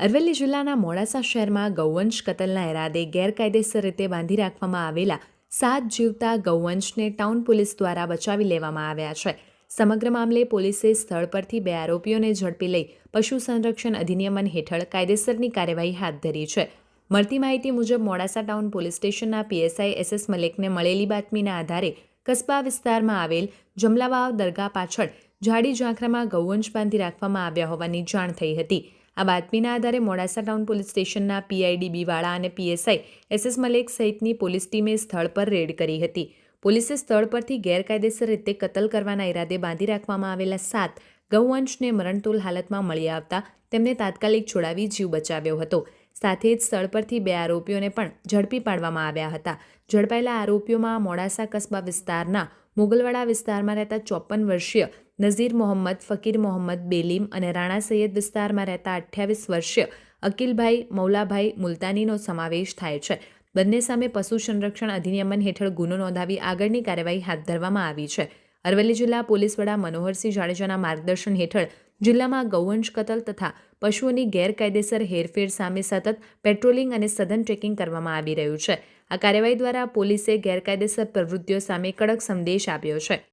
અરવલ્લી જિલ્લાના મોડાસા શહેરમાં ગૌવંશ કતલના ઇરાદે ગેરકાયદેસર રીતે બાંધી રાખવામાં આવેલા 7 જીવતા ગૌવંશને ટાઉન પોલીસ દ્વારા બચાવી લેવામાં આવ્યા છે. સમગ્ર મામલે પોલીસે સ્થળ પરથી 2 આરોપીઓને ઝડપી લઈ પશુ સંરક્ષણ અધિનિયમ હેઠળ કાયદેસરની કાર્યવાહી હાથ ધરી છે. મળતી માહિતી મુજબ મોડાસા ટાઉન પોલીસ સ્ટેશનના પીએસઆઈ એસએસ મલેકને મળેલી બાતમીના આધારે કસ્બા વિસ્તારમાં આવેલ જમલાવાવ દરગાહ પાછળ ઝાડી ઝાંખરામાં ગૌવંશ બાંધી રાખવામાં આવ્યા હોવાની જાણ થઈ હતી. આ બાતમીના આધારે મોડાસા ટાઉન પોલીસ સ્ટેશનના પીઆઈડી બીવાળા અને પીએસઆઈ એસએસ મલેક સહિતની પોલીસ ટીમે સ્થળ પર રેડ કરી હતી. પોલીસે સ્થળ પરથી ગેરકાયદેસર રીતે કતલ કરવાના ઇરાદે બાંધી રાખવામાં આવેલા 7 ગૌવંશને મરણતોલ હાલતમાં મળી આવતા તેમને તાત્કાલિક છોડાવી જીવ બચાવ્યો હતો. સાથે જ સ્થળ પરથી 2 આરોપીઓને પણ ઝડપી પાડવામાં આવ્યા હતા. ઝડપાયેલા આરોપીઓમાં મોડાસા કસ્બા વિસ્તારના મોગલવાડા વિસ્તારમાં રહેતા 54 વર્ષીય નઝીર મોહમ્મદ ફકીર મોહમ્મદ બેલીમ અને રાણા સૈયદ વિસ્તારમાં રહેતા 28 વર્ષીય અકિલભાઈ મૌલાભાઈ મુલતાનીનો સમાવેશ થાય છે. બંને સામે પશુ સંરક્ષણ અધિનિયમ હેઠળ ગુનો નોંધાવી આગળની કાર્યવાહી હાથ ધરવામાં આવી છે. અરવલ્લી જિલ્લા પોલીસ વડા મનોહરસિંહ જાડેજાના માર્ગદર્શન હેઠળ જિલ્લામાં ગૌવંશ કતલ તથા પશુઓની ગેરકાયદેસર હેરફેર સામે સતત પેટ્રોલિંગ અને સઘન ચેકિંગ કરવામાં આવી રહ્યું છે. આ કાર્યવાહી દ્વારા પોલીસે ગેરકાયદેસર પ્રવૃત્તિઓ સામે કડક સંદેશ આપ્યો છે.